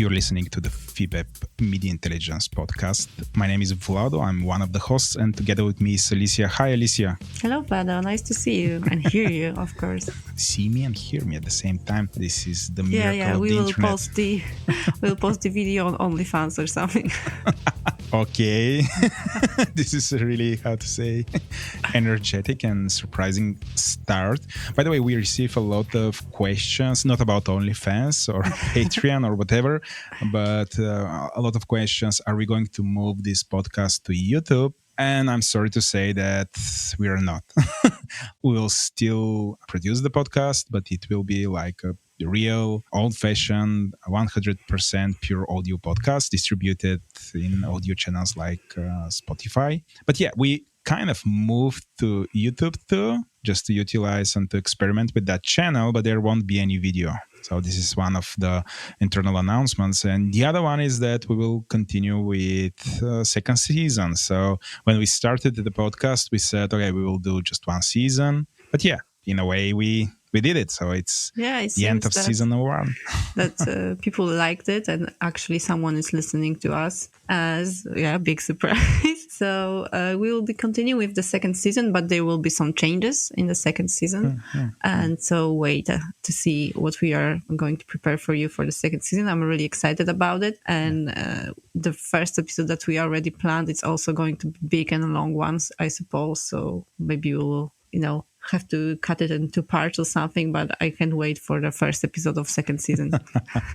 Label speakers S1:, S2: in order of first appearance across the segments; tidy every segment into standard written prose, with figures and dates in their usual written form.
S1: You're listening to the FIBEP Media Intelligence podcast. My name is Vlado. I'm one of the hosts, and together with me is Alicia. Hi, Alicia.
S2: Hello, Vlado. Nice to see you and hear you, of course.
S1: See me and hear me at the same time. This is the miracle of
S2: we
S1: the
S2: will
S1: internet.
S2: we'll post the video on OnlyFans or something.
S1: Okay. This is a really, how to say, energetic and surprising start. By the way, we receive a lot of questions, not about OnlyFans or Patreon or whatever, but a lot of questions. Are we going to move this podcast to YouTube? And I'm sorry to say that we are not. We will still produce the podcast, but it will be like a real, old-fashioned, 100% pure audio podcast distributed in audio channels like Spotify. But yeah, we kind of moved to YouTube too, just to utilize and to experiment with that channel, but there won't be any video. So this is one of the internal announcements. And the other one is that we will continue with second season. So when we started the podcast, we said, okay, we will do just one season. But yeah, in a way, we did it. So it's the end of season 1.
S2: That people liked it, and actually someone is listening to us as, big surprise. So we will be continuing with the second season, but there will be some changes in the second season. And so wait to see what we are going to prepare for you for the second season. I'm really excited about it. And the first episode that we already planned, it's also going to be big and long ones, I suppose. So maybe we'll, have to cut it into parts or something, but I can't wait for the first episode of second season.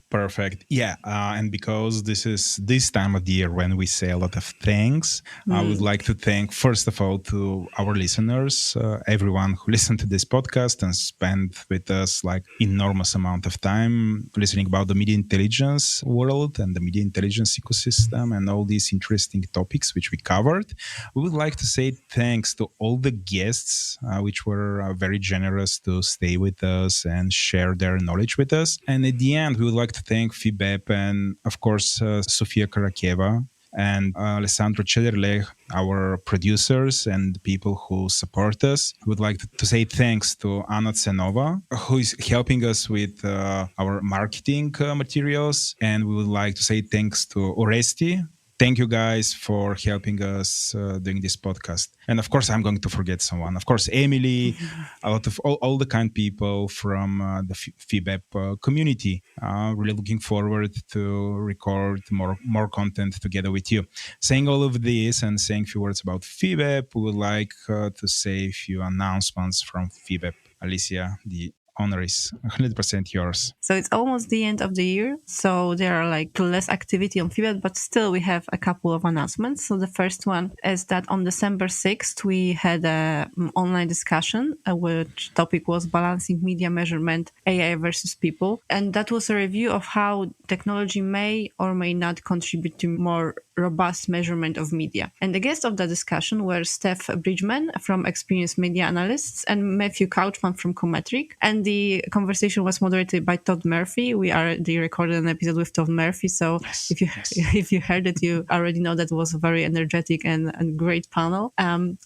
S1: Perfect. Yeah. And because this is this time of the year when we say a lot of thanks, I would like to thank, first of all, to our listeners, everyone who listened to this podcast and spent with us like enormous amount of time listening about the media intelligence world and the media intelligence ecosystem and all these interesting topics which we covered. We would like to say thanks to all the guests, which were very generous to stay with us and share their knowledge with us. And at the end, we would like to thank FIBEP and, of course, Sofia Karakieva and Alessandro Cederle, our producers and people who support us. We would like to say thanks to Anna Tsenova, who is helping us with our marketing materials. And we would like to say thanks to Oresti. Thank you guys for helping us doing this podcast. And of course, I'm going to forget someone. Of course, Emily, a lot of all the kind people from the FIBEP community. Really looking forward to record more content together with you. Saying all of this and saying a few words about FIBEP, we would like to say a few announcements from FIBEP. Alicia, the honor is 100% yours.
S2: So it's almost the end of the year. So there are like less activity on FIBEP, but still we have a couple of announcements. So the first one is that on December 6th, we had an online discussion, which topic was balancing media measurement, AI versus people. And that was a review of how technology may or may not contribute to more robust measurement of media. And the guests of the discussion were Steph Bridgman from Experienced Media Analysts and Matthew Couchman from Cometric. And the conversation was moderated by Todd Murphy. We already recorded an episode with Todd Murphy. So if you heard it, you already know that was a very energetic and great panel.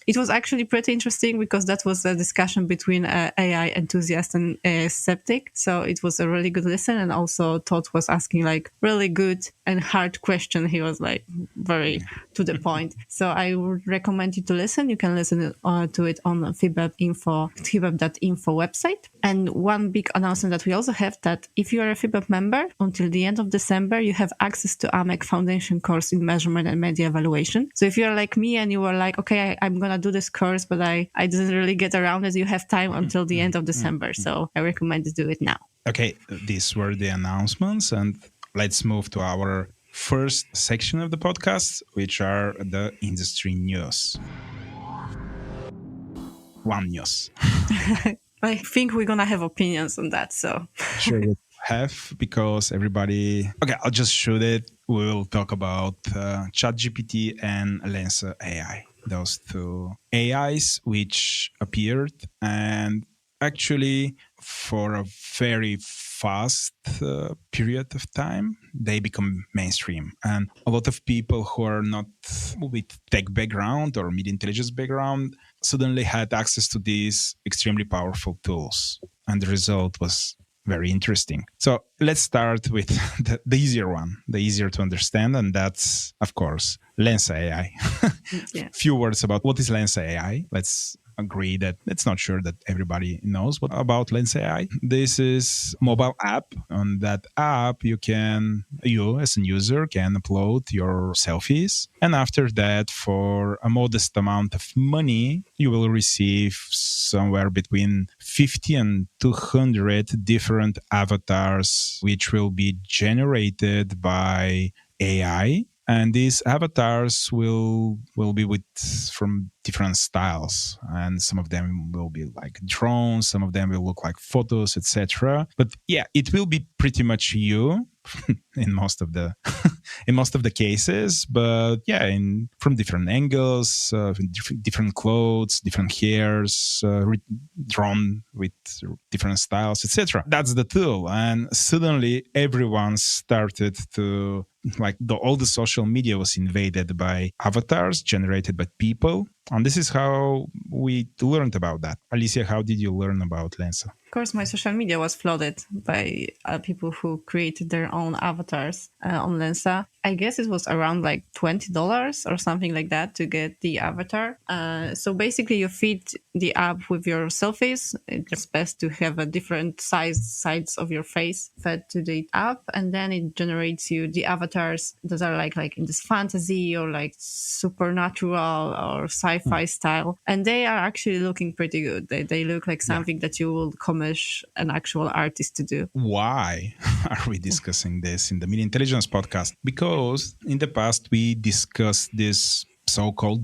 S2: It was actually pretty interesting because that was a discussion between AI enthusiast and AI skeptic. So it was a really good listen. And also Todd was asking like really good and hard question. He was like very to the point. So I would recommend you to listen. You can listen to it on FIBEP.info website. And one big announcement that we also have that if you are a FIBEP member, until the end of December, you have access to AMEC Foundation course in measurement and media evaluation. So if you're like me and you were like, okay, I'm going to do this course, but I didn't really get around it, you have time until the end of December. So I recommend to do it now.
S1: Okay, these were the announcements, and let's move to our first section of the podcast, which are the industry news. One news.
S2: I think we're going to have opinions on that, so.
S1: Sure, we have, because everybody... Okay, I'll just shoot it. We'll talk about ChatGPT and Lensa AI. Those two AIs which appeared, and actually for a very fast period of time, they become mainstream. And a lot of people who are not with tech background or media intelligence background suddenly had access to these extremely powerful tools. And the result was very interesting. So let's start with the easier one, the easier to understand, and that's, of course, Lensa AI.
S2: Yeah.
S1: Few words about what is Lensa AI. Let's agree that it's not sure that everybody knows what about Lensa AI. This is mobile app. On that app, you as a user can upload your selfies. And after that, for a modest amount of money, you will receive somewhere between 50 and 200 different avatars, which will be generated by AI. And these avatars will be from different styles, and some of them will be like drones, some of them will look like photos, etc. But yeah, it will be pretty much you in most of the in most of the cases. But yeah, from different angles, different clothes, different hairs, drawn with different styles, etc. That's the tool, and suddenly everyone started to all the social media was invaded by avatars generated by people. And this is how we learned about that. Alicia, how did you learn about Lensa?
S2: Of course, my social media was flooded by people who created their own avatars on Lensa. I guess it was around like $20 or something like that to get the avatar. So basically, you feed the app with your selfies. It's best to have a different sides of your face fed to the app, and then it generates you the avatars that are like in this fantasy or like supernatural or sci-fi style, and they are actually looking pretty good. They look like something that you will commission an actual artist to do.
S1: Why are we discussing this in the Media Intelligence podcast? Because in the past we discussed this so-called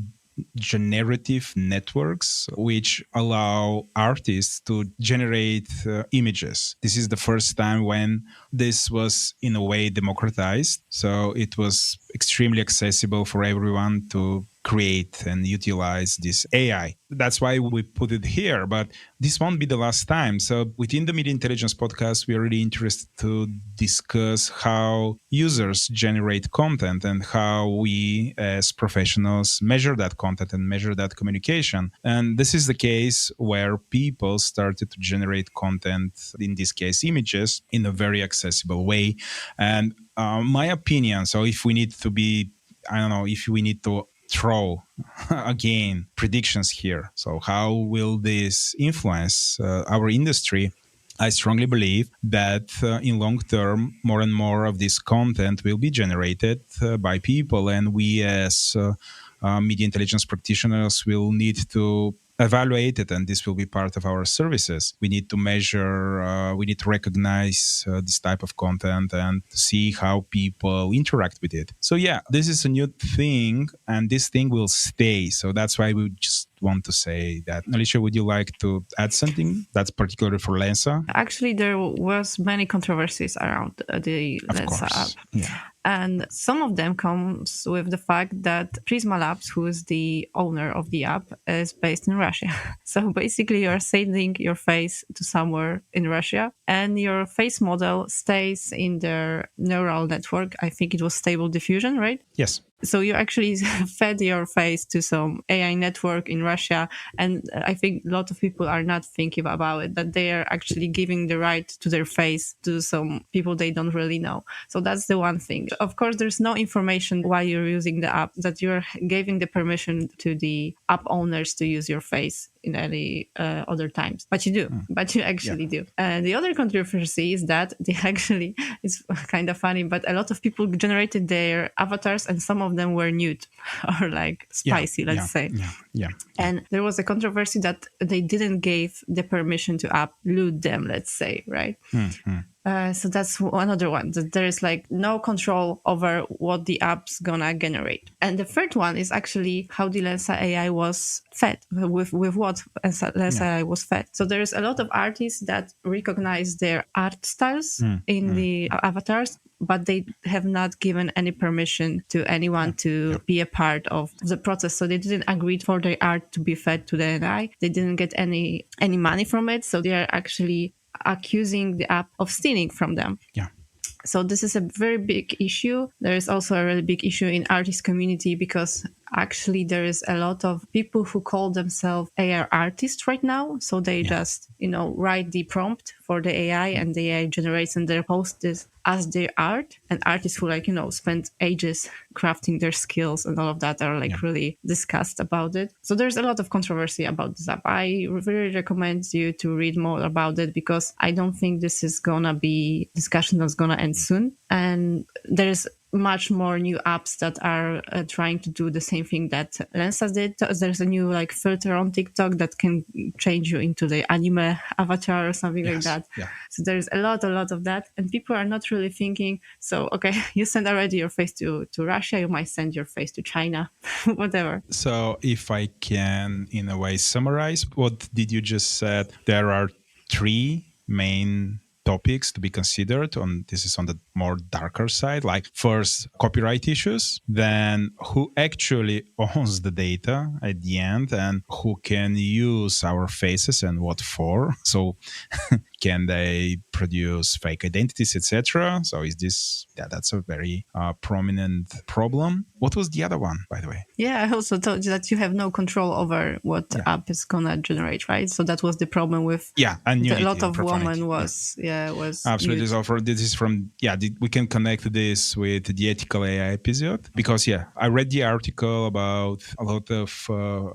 S1: generative networks, which allow artists to generate images. This is the first time when this was in a way democratized. So it was extremely accessible for everyone to create and utilize this AI. That's why we put it here, but this won't be the last time. So within the Media Intelligence podcast, we are really interested to discuss how users generate content and how we as professionals measure that content and measure that communication. And this is the case where people started to generate content, in this case images, in a very accessible way. And my opinion, so if we need to be, if we need to throw again predictions here. So how will this influence our industry? I strongly believe that in long term, more and more of this content will be generated by people, and we as media intelligence practitioners will need to evaluate it, and this will be part of our services. We need to measure, we need to recognize this type of content and see how people interact with it. So yeah, this is a new thing, and this thing will stay. So that's why we just want to say that. Alicia, would you like to add something that's particularly for Lensa?
S2: Actually, there was many controversies around the Lensa app.
S1: Yeah.
S2: And some of them comes with the fact that Prisma Labs, who is the owner of the app, is based in Russia. So basically you're sending your face to somewhere in Russia, and your face model stays in their neural network. I think it was Stable Diffusion, right?
S1: Yes.
S2: So you actually fed your face to some AI network in Russia. And I think a lot of people are not thinking about it, that they are actually giving the right to their face to some people they don't really know. So that's the one thing. Of course, there's no information while you're using the app that you're giving the permission to the app owners to use your face in any other times. But you do. But you actually do. And the other controversy is that they actually, it's kind of funny, but a lot of people generated their avatars and some of them were nude or like spicy, let's say.
S1: Yeah.
S2: And there was a controversy that they didn't give the permission to upload them, let's say, right? So that's another one, that there is like no control over what the app's gonna generate. And the third one is actually how the Lensa AI was fed, with what Lensa AI was fed. So there's a lot of artists that recognize their art styles in the avatars, but they have not given any permission to anyone to be a part of the process. So they didn't agree for their art to be fed to the AI. They didn't get any money from it. So they are actually accusing the app of stealing from them.
S1: Yeah.
S2: So this is a very big issue. There is also a really big issue in artist community because Actually, there is a lot of people who call themselves AI artists right now. So they
S1: Yeah.
S2: just, write the prompt for the AI and the AI generates and they post this as their art. And artists who spend ages crafting their skills and all of that are
S1: Yeah.
S2: really discussed about it. So there's a lot of controversy about this app. I really recommend you to read more about it because I don't think this is gonna be discussion that's gonna end soon. And there's much more new apps that are trying to do the same thing that Lensa did. There's a new filter on TikTok that can change you into the anime avatar or something like
S1: Yes.
S2: that.
S1: Yeah.
S2: So there's a lot of that, and people are not really thinking. So okay, you send already your face to Russia, you might send your face to China, whatever.
S1: So if I can, in a way, summarize, what did you just said? There are three main topics to be considered on. This is on the more darker side, like first copyright issues, then who actually owns the data at the end and who can use our faces and what for. So can they produce fake identities, etc.? So is this, that's a very prominent problem. What was the other one, by the way?
S2: Yeah, I also told you that you have no control over what the app is gonna generate, right? So that was the problem with
S1: and
S2: a lot of
S1: profanity.
S2: women was
S1: Absolutely.
S2: used.
S1: So this is from we can connect this with the ethical AI episode because I read the article about a lot of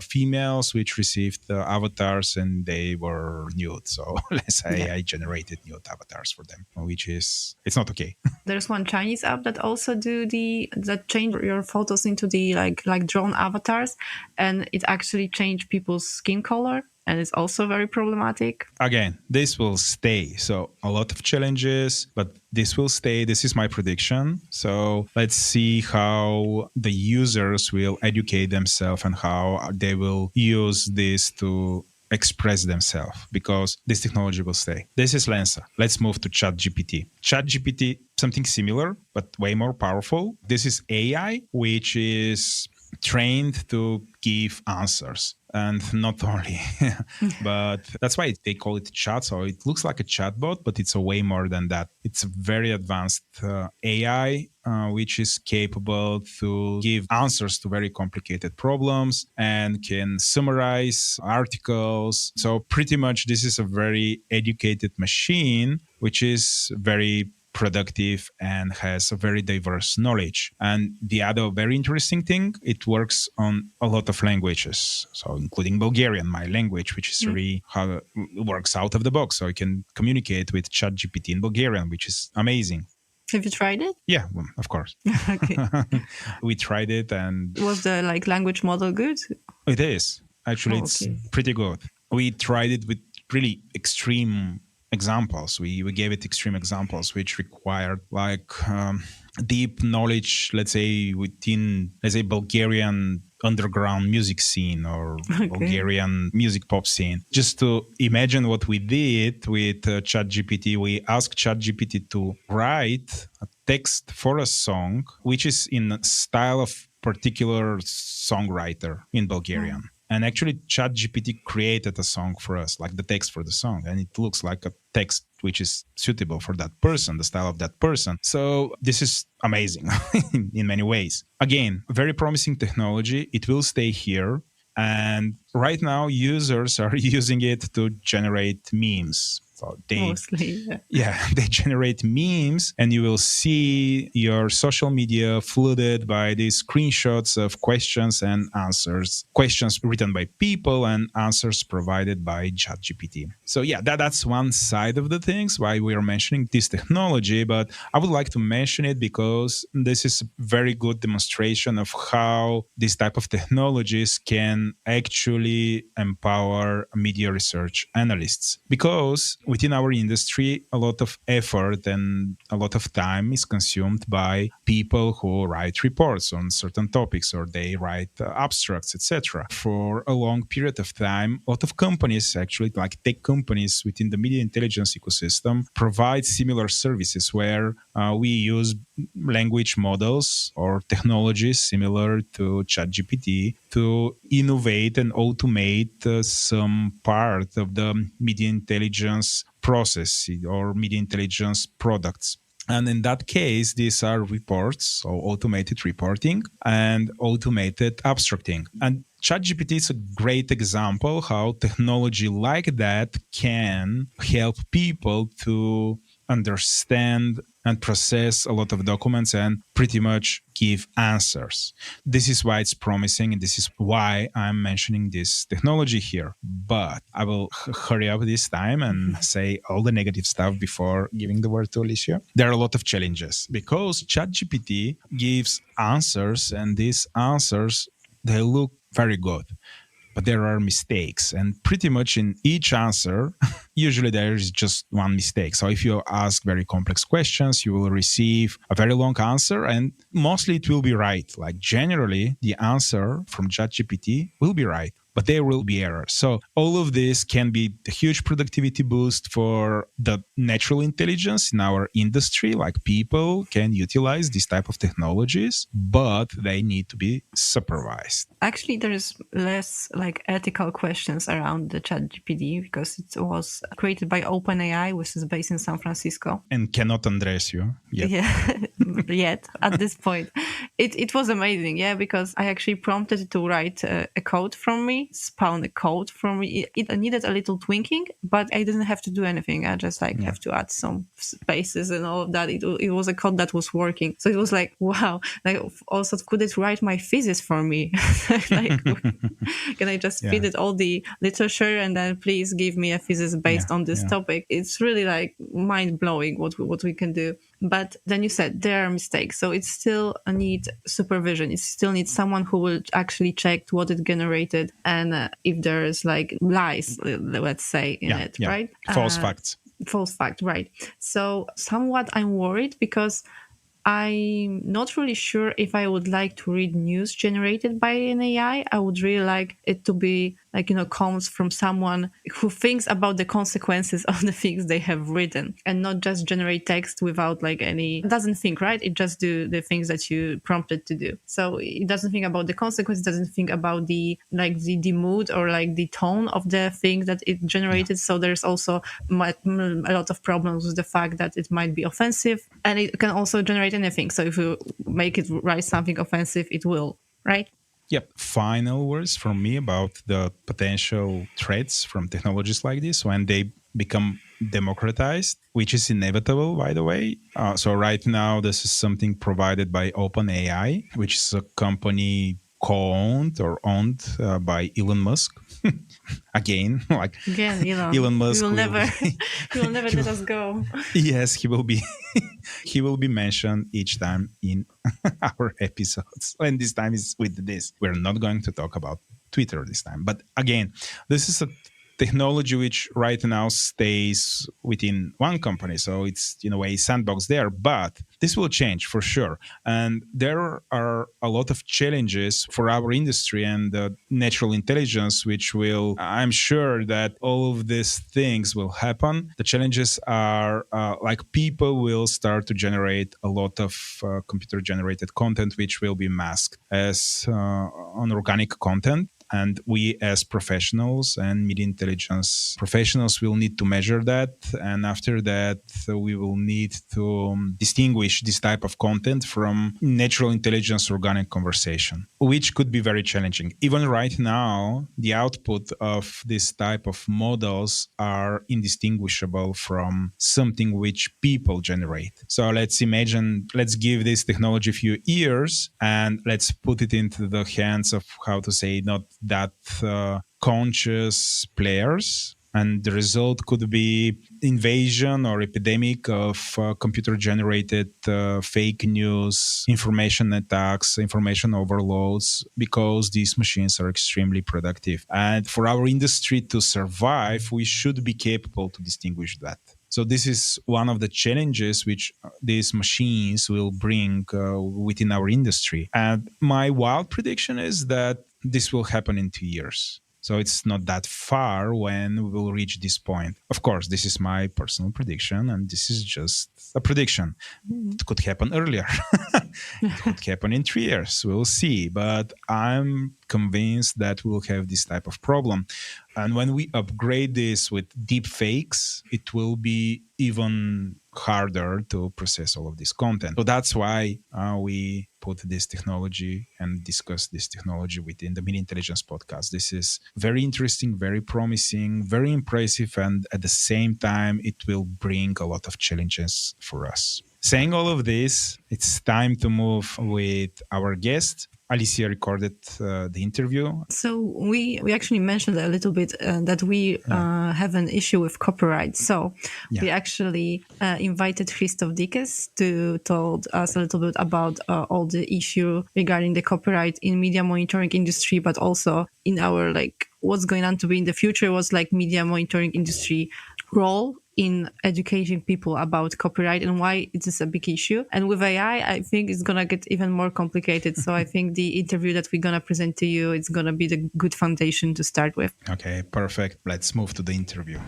S1: females which received avatars and they were nude. So let's say I generated nude avatars for them, which is it's not okay.
S2: There's one Chinese app that also that change your photos into the like drone avatars, and it actually changed people's skin color. And it's also very problematic.
S1: Again, this will stay. So a lot of challenges, but this will stay. This is my prediction. So let's see how the users will educate themselves and how they will use this to express themselves because this technology will stay. This is Lensa. Let's move to ChatGPT. ChatGPT, something similar, but way more powerful. This is AI, which is trained to give answers. And not only, but that's why they call it chat. So it looks like a chatbot, but it's a way more than that. It's a very advanced AI, which is capable to give answers to very complicated problems and can summarize articles. So pretty much this is a very educated machine, which is very productive and has a very diverse knowledge. And the other very interesting thing, it works on a lot of languages, so including Bulgarian, my language, which is really how it works out of the box. So I can communicate with ChatGPT in Bulgarian, which is amazing.
S2: Have you tried it?
S1: Yeah, well, of course.
S2: Okay.
S1: We tried it and...
S2: Was the language model good?
S1: It is. Actually, it's pretty good. We tried it with really extreme examples. We gave it extreme examples which required deep knowledge, let's say within, Bulgarian underground music scene or Bulgarian music pop scene. Just to imagine what we did with ChatGPT, we asked ChatGPT to write a text for a song which is in the style of particular songwriter in Bulgarian. And actually, ChatGPT created a song for us, like the text for the song. And it looks like a text which is suitable for that person, the style of that person. So this is amazing in many ways. Again, very promising technology. It will stay here. And right now, users are using it to generate memes. So
S2: Mostly,
S1: they generate memes, and you will see your social media flooded by these screenshots of questions and answers, questions written by people and answers provided by ChatGPT. So that's one side of the things why we are mentioning this technology, but I would like to mention it because this is a very good demonstration of how this type of technologies can actually empower media research analysts. Because within our industry, a lot of effort and a lot of time is consumed by people who write reports on certain topics or they write abstracts, etc. For a long period of time, a lot of companies, actually, like tech companies within the media intelligence ecosystem, provide similar services where we use language models or technologies similar to ChatGPT to innovate and automate some part of the media intelligence process or media intelligence products. And in that case, these are reports, so automated reporting and automated abstracting. And ChatGPT is a great example how technology like that can help people to understand and process a lot of documents and pretty much give answers. This is why it's promising, and this is why I'm mentioning this technology here. But I will hurry up this time and say all the negative stuff before giving the word to Alicia. There are a lot of challenges because ChatGPT gives answers, and these answers, they look very good, but there are mistakes. And pretty much in each answer, usually there is just one mistake. So if you ask very complex questions, you will receive a very long answer, and mostly it will be right. Like generally, the answer from ChatGPT will be right, but there will be errors. So all of this can be a huge productivity boost for the natural intelligence in our industry. Like people can utilize this type of technologies, but they need to be supervised.
S2: Actually, there's less like ethical questions around the ChatGPT because it was created by OpenAI, which is based in San Francisco.
S1: And cannot address you yet.
S2: Yeah, yet at this point. It was amazing, yeah, because I actually prompted it to write a code from me, spawn a code from me. It needed a little tweaking, but I didn't have to do anything. I just have to add some spaces and all of that. It was a code that was working. So it was like, wow. Like also, could it write my thesis for me? Like, can I just feed it all the literature and then please give me a thesis based on this topic? It's really like mind blowing what we can do. But then you said there are mistakes. So it still needs supervision. It still needs someone who will actually check what it generated and if there's like lies, let's say, in it, right?
S1: False facts.
S2: False fact, right. So somewhat I'm worried because I'm not really sure if I would like to read news generated by an AI. I would really like it to be like, comes from someone who thinks about the consequences of the things they have written and not just generate text without like doesn't think, right? It just do the things that you prompted to do. So it doesn't think about the consequences, doesn't think about the mood or like the tone of the thing that it generated. So there's also a lot of problems with the fact that it might be offensive, and it can also generate anything. So if you make it write something offensive, it will, right?
S1: Yep. Final words from me about the potential threats from technologies like this when they become democratized, which is inevitable, by the way. So right now, this is something provided by OpenAI, which is a company owned by Elon Musk. Again, Elon Musk
S2: he will never let us go.
S1: Yes, he will be he will be mentioned each time in our episodes. And this time is with this. We're not going to talk about Twitter this time. But again, this is a technology which right now stays within one company. So it's in a way sandbox there, but this will change for sure. And there are a lot of challenges for our industry and natural intelligence, which will, I'm sure that all of these things will happen. The challenges are like people will start to generate a lot of computer generated content, which will be masked as unorganic content. And we as professionals and media intelligence professionals will need to measure that. And after that, we will need to distinguish this type of content from natural intelligence organic conversation, which could be very challenging. Even right now, the output of this type of models are indistinguishable from something which people generate. So let's give this technology a few years and let's put it into the hands of, not that conscious players. And the result could be invasion or epidemic of computer-generated fake news, information attacks, information overloads, because these machines are extremely productive. And for our industry to survive, we should be capable to distinguish that. So this is one of the challenges which these machines will bring within our industry. And my wild prediction is that this will happen in 2 years. So it's not that far when we will reach this point. Of course, this is my personal prediction, and this is just a prediction. It could happen earlier. It could happen in 3 years. We'll see. But I'm convinced that we'll have this type of problem. And when we upgrade this with deep fakes, it will be even harder to process all of this content. So that's why we put this technology and discuss this technology within the Media Intelligence podcast. This is very interesting, very promising, very impressive, and at the same time, it will bring a lot of challenges for us. Saying all of this, it's time to move with our guest. Alicia recorded the interview.
S2: So we actually mentioned a little bit that we have an issue with copyright. So we actually invited Christoph Diekes to told us a little bit about all the issue regarding the copyright in media monitoring industry, but also in our what's going on to be in the future was media monitoring industry role in educating people about copyright and why it is a big issue. And with AI, I think it's going to get even more complicated. So I think the interview that we're going to present to you, it's going to be the good foundation to start with.
S1: Okay, perfect. Let's move to the interview.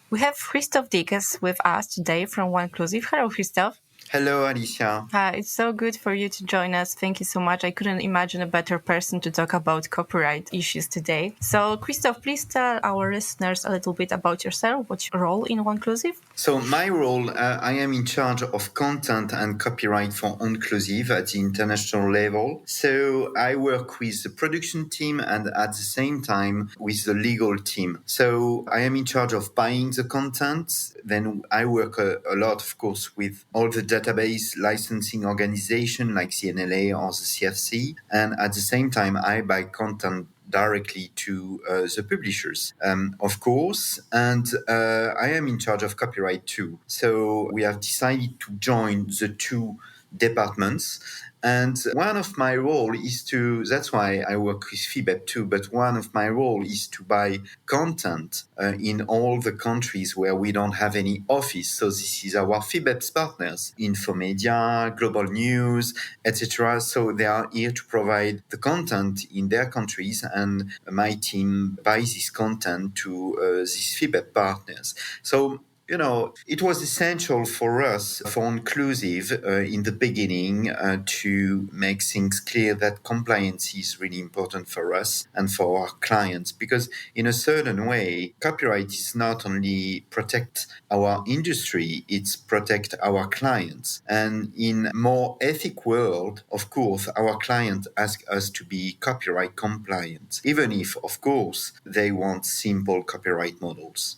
S2: We have Christoph Diekes with us today from OneClusive. Hello, Christoph.
S3: Hello, Alicia.
S2: It's so good for you to join us. Thank you so much. I couldn't imagine a better person to talk about copyright issues today. So, Christoph, please tell our listeners a little bit about yourself. What's your role in OneClusive?
S3: So, my role, I am in charge of content and copyright for OneClusive at the international level. So, I work with the production team and at the same time with the legal team. So, I am in charge of buying the content. Then I work a lot, of course, with all the database licensing organization like CNLA or the CFC. And at the same time, I buy content directly to the publishers, of course. And I am in charge of copyright too. So we have decided to join the two departments. And one of my role is to, that's why I work with FIBEP too, but one of my role is to buy content in all the countries where we don't have any office. So this is our FIBEP's partners, Infomedia, Global News, etc. So they are here to provide the content in their countries, and my team buys this content to these FIBEP partners. So it was essential for us, for OneClusive, in the beginning to make things clear that compliance is really important for us and for our clients, because in a certain way, copyright is not only protect our industry, it's protect our clients. And in more ethic world, of course, our clients ask us to be copyright compliant, even if, of course, they want simple copyright models.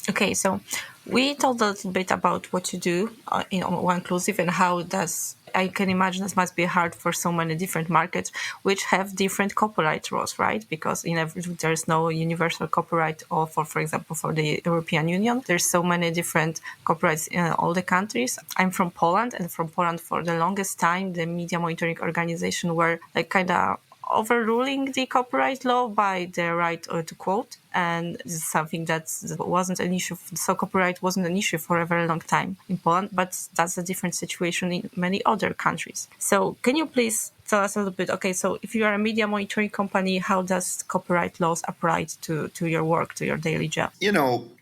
S2: Okay, so we told a little bit about what you do in OneClusive and how does, I can imagine this must be hard for so many different markets which have different copyright laws, right? Because there's no universal copyright law for example, for the European Union. There's so many different copyrights in all the countries. I'm from Poland, and from Poland for the longest time, the media monitoring organization were kind of overruling the copyright law by the right to quote. And this is something that wasn't an issue. So copyright wasn't an issue for a very long time in Poland, but that's a different situation in many other countries. So can you please tell us a little bit, okay, so if you are a media monitoring company, how does copyright laws apply to your work, to your daily job?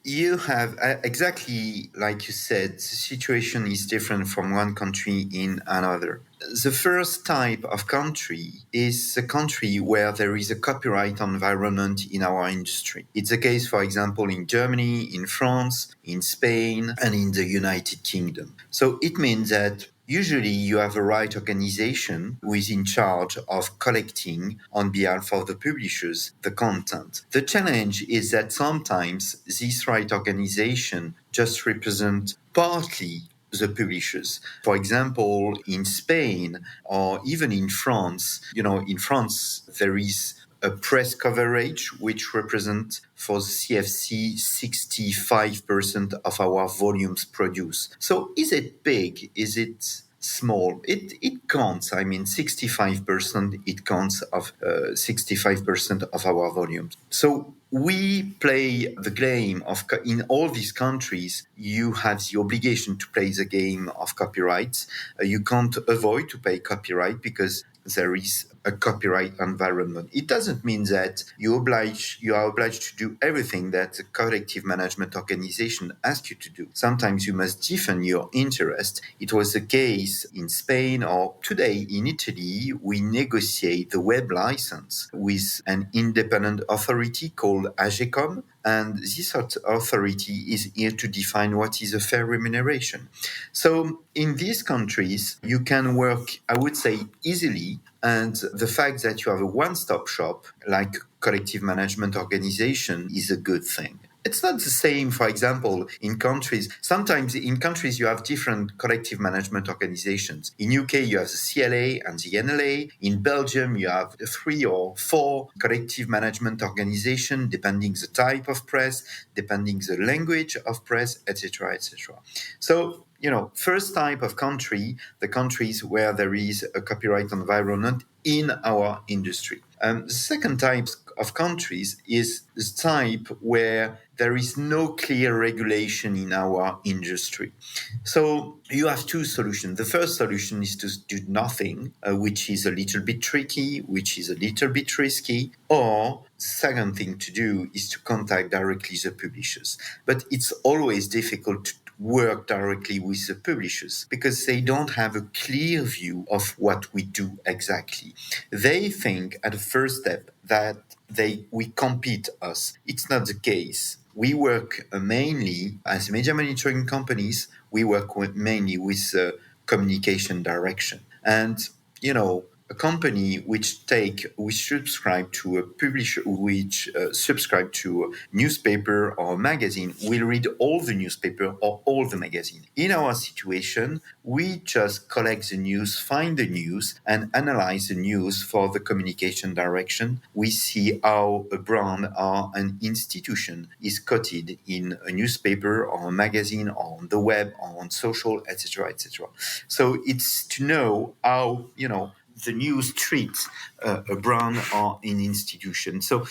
S3: You have, exactly like you said, the situation is different from one country in another. The first type of country is a country where there is a copyright environment in our industry. It's the case, for example, in Germany, in France, in Spain, and in the United Kingdom. So it means that usually you have a right organization who is in charge of collecting on behalf of the publishers the content. The challenge is that sometimes this right organization just represent partly the publishers. For example, in Spain or even in France, in France, there is a press coverage which represents for the CFC 65% of our volumes produced. So is it big? Is it small? It counts. I mean, 65%, it counts of 65% of our volumes. So we play the game of, in all these countries, you have the obligation to play the game of copyright. You can't avoid to pay copyright because there is a copyright environment. It doesn't mean that you are obliged to do everything that the collective management organization asks you to do. Sometimes you must defend your interest. It was the case in Spain, or today in Italy, we negotiate the web license with an independent authority called AGECOM, And this authority is here to define what is a fair remuneration. So in these countries, you can work, I would say, easily. And the fact that you have a one-stop shop like collective management organization is a good thing. It's not the same, for example, in countries. Sometimes in countries you have different collective management organizations. In UK, you have the CLA and the NLA. In Belgium, you have 3 or 4 collective management organizations, depending the type of press, depending the language of press, etc., etc. So, first type of country, the countries where there is a copyright environment in our industry. The second type of countries is the type where there is no clear regulation in our industry. So you have 2 solutions. The first solution is to do nothing, which is a little bit tricky, which is a little bit risky. Or the second thing to do is to contact directly the publishers. But it's always difficult to work directly with the publishers because they don't have a clear view of what we do exactly. They think at the first step that we compete us. It's not the case. We work mainly as media monitoring companies. We work mainly with communication direction. And, a company which subscribe to a publisher, which subscribe to a newspaper or a magazine, will read all the newspaper or all the magazine. In our situation, we just collect the news, find the news, and analyze the news for the communication direction. We see how a brand or an institution is quoted in a newspaper or a magazine or on the web or on social, etc., etc. So it's to know how, the news treats a brand or an institution. So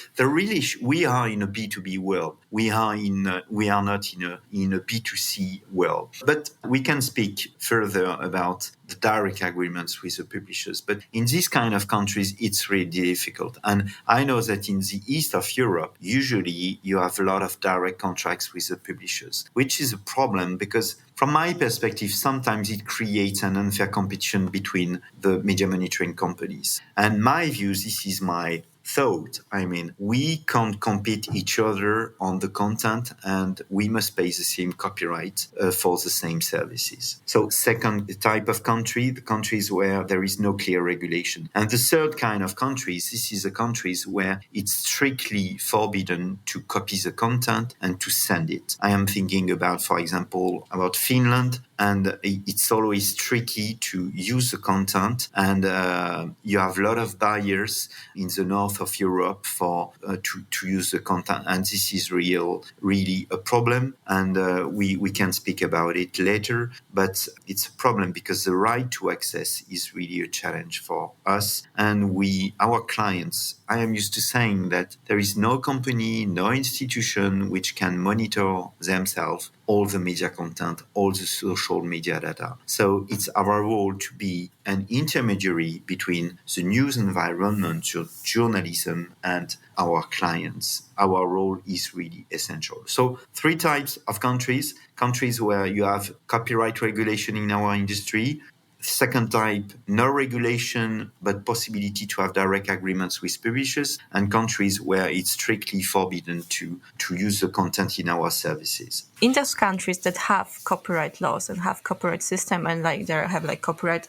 S3: we are in a B2B world. We are not in a B2C world. But we can speak further about the direct agreements with the publishers. But in these kind of countries, it's really difficult. And I know that in the east of Europe, usually you have a lot of direct contracts with the publishers, which is a problem because from my perspective, sometimes it creates an unfair competition between the media monitoring companies. And my view, this is my thought. I mean, we can't compete each other on the content and we must pay the same copyright for the same services. So second type of country, the countries where there is no clear regulation. And the third kind of countries, this is the countries where it's strictly forbidden to copy the content and to send it. I am thinking about, for example, about Finland. And it's always tricky to use the content. And you have a lot of barriers in the north of Europe for to use the content. And this is really a problem. And we can speak about it later. But it's a problem because the right to access is really a challenge for us. And our clients, I am used to saying that there is no company, no institution which can monitor themselves all the media content, all the social media data. So it's our role to be an intermediary between the news environment, journalism, and our clients. Our role is really essential. So 3 types of countries where you have copyright regulation in our industry. Second type, no regulation, but possibility to have direct agreements with publishers, and countries where it's strictly forbidden to use the content in our services.
S4: In those countries that have copyright laws and have copyright system and they have copyright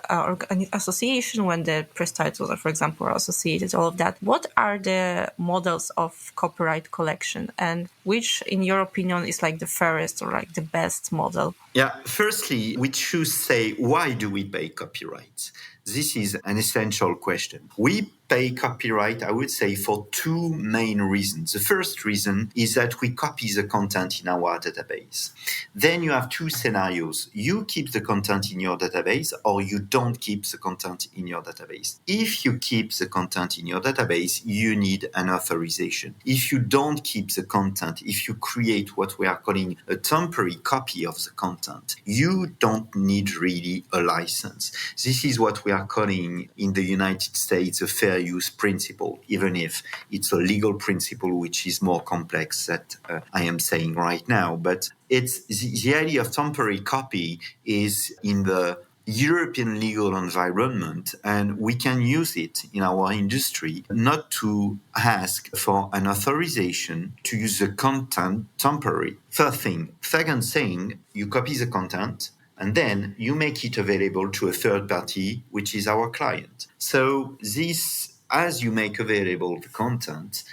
S4: association when the press titles are, for example, are associated, all of that, what are the models of copyright collection and which, in your opinion, is the fairest or the best model?
S3: Yeah, firstly, we should say, why do we pay copyrights? This is an essential question. We pay copyright, I would say, for 2 main reasons. The first reason is that we copy the content in our database. Then you have 2 scenarios. You keep the content in your database or you don't keep the content in your database. If you keep the content in your database, you need an authorization. If you don't keep the content, if you create what we are calling a temporary copy of the content, you don't need really a license. This is what we are calling in the United States a fair use principle, even if it's a legal principle which is more complex that I am saying right now. But it's the idea of temporary copy is in the European legal environment, and we can use it in our industry not to ask for an authorization to use the content temporary. First thing. Second thing, you copy the content and then you make it available to a third party, which is our client. So this, as you make available the content,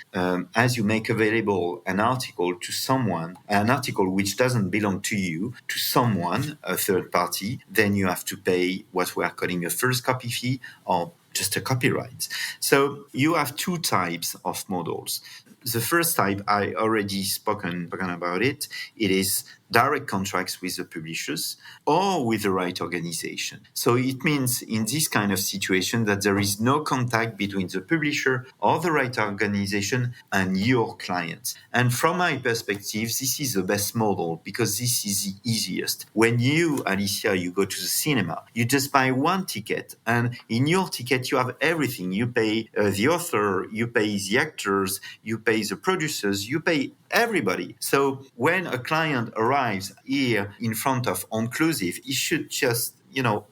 S3: as you make available an article to someone, an article which doesn't belong to you, to someone, a third party, then you have to pay what we are calling a first copy fee or just a copyright. So you have two types of models. The first type, I already spoken about it. It is direct contracts with the publishers or with the right organization. So it means in this kind of situation that there is no contact between the publisher or the right organization and your clients. And from my perspective, this is the best model because this is the easiest. When you, Alicia, you go to the cinema, you just buy one ticket, and in your ticket you have everything. You pay the author, you pay the actors, you pay the producers, you pay everybody. So when a client arrives here in front of Onclusive, he should just,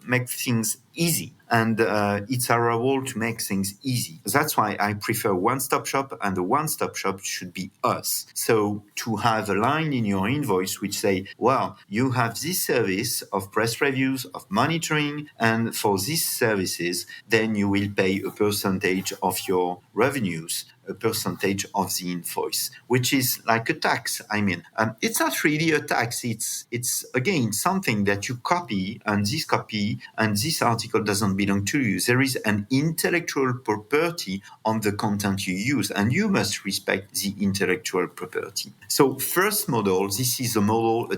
S3: make things easy. And it's our role to make things easy. That's why I prefer one-stop shop, and the one-stop shop should be us. So to have a line in your invoice which say, well, you have this service of press reviews, of monitoring, and for these services, then you will pay a percentage of your revenues, a percentage of the invoice, which is like a tax. I mean, it's not really a tax. It's again something that you copy, and this article doesn't belong to you. There is an intellectual property on the content you use, and you must respect the intellectual property. So first model, this is a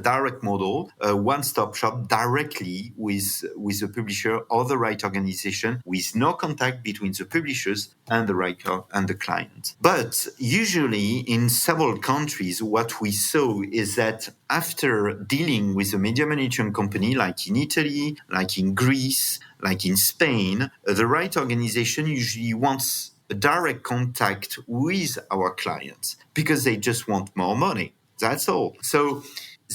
S3: direct model, a one-stop shop directly with the publisher or the right organization, with no contact between the publishers and the writer and the client. But usually in several countries, what we saw is that after dealing with a media management company, like in Italy, like in Greece, like in Spain, the right organization usually wants a direct contact with our clients because they just want more money. That's all. So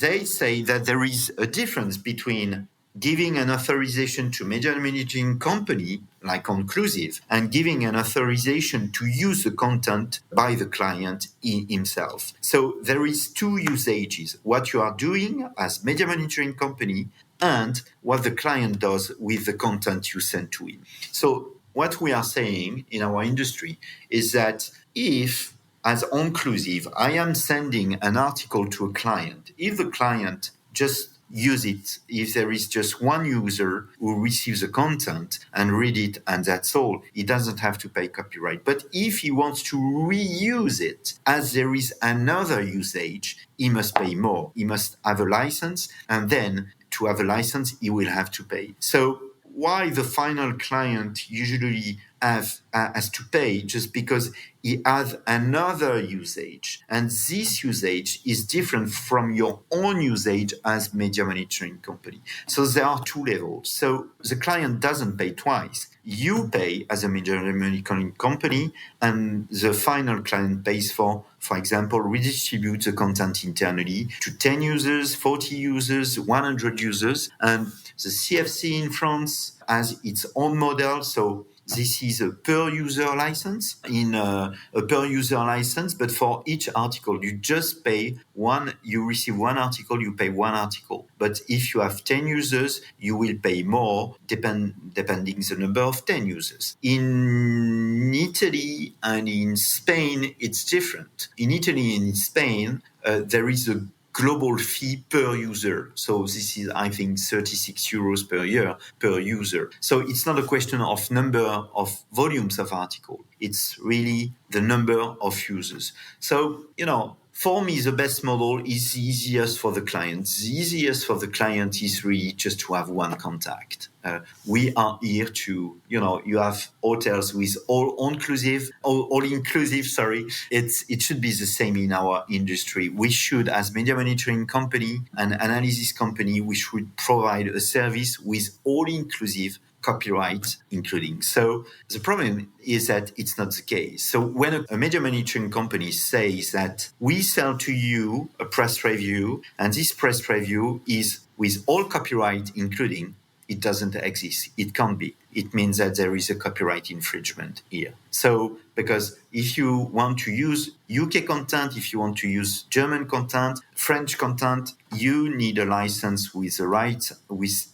S3: they say that there is a difference between giving an authorization to media managing company like Onclusive and giving an authorization to use the content by the client himself. So there is two usages: what you are doing as media managing company and what the client does with the content you send to him. So what we are saying in our industry is that if, as Onclusive, I am sending an article to a client, if the client just use it, if there is just one user who receives the content and read it and that's all, he doesn't have to pay copyright. But if he wants to reuse it, as there is another usage, he must pay more. He must have a license, and then to have a license, he will have to pay. So why the final client usually has to pay? Just because he has another usage, and this usage is different from your own usage as media monitoring company. So there are two levels. So the client doesn't pay twice. You pay as a media monitoring company, and the final client pays for example, redistribute the content internally to 10 users, 40 users, 100 users. And the CFC in France has its own model. So this is a per user license, but for each article, you just pay one, you receive one article, you pay one article. But if you have 10 users, you will pay more depending the number of 10 users. In Italy and in Spain, it's different. In Italy and in Spain, there is a global fee per user. So this is, I think, 36 euros per year per user. So it's not a question of number of volumes of article. It's really the number of users. So, for me, the best model is the easiest for the client. The easiest for the client is really just to have one contact. We are here to, you have hotels with all inclusive. It should be the same in our industry. We should, as media monitoring company and analysis company, we should provide a service with all inclusive copyright including. So the problem is that it's not the case. So when a media monitoring company says that we sell to you a press review, and this press review is with all copyright including, it doesn't exist. It can't be. It means that there is a copyright infringement here. So, because if you want to use UK content, if you want to use German content, French content, you need a license with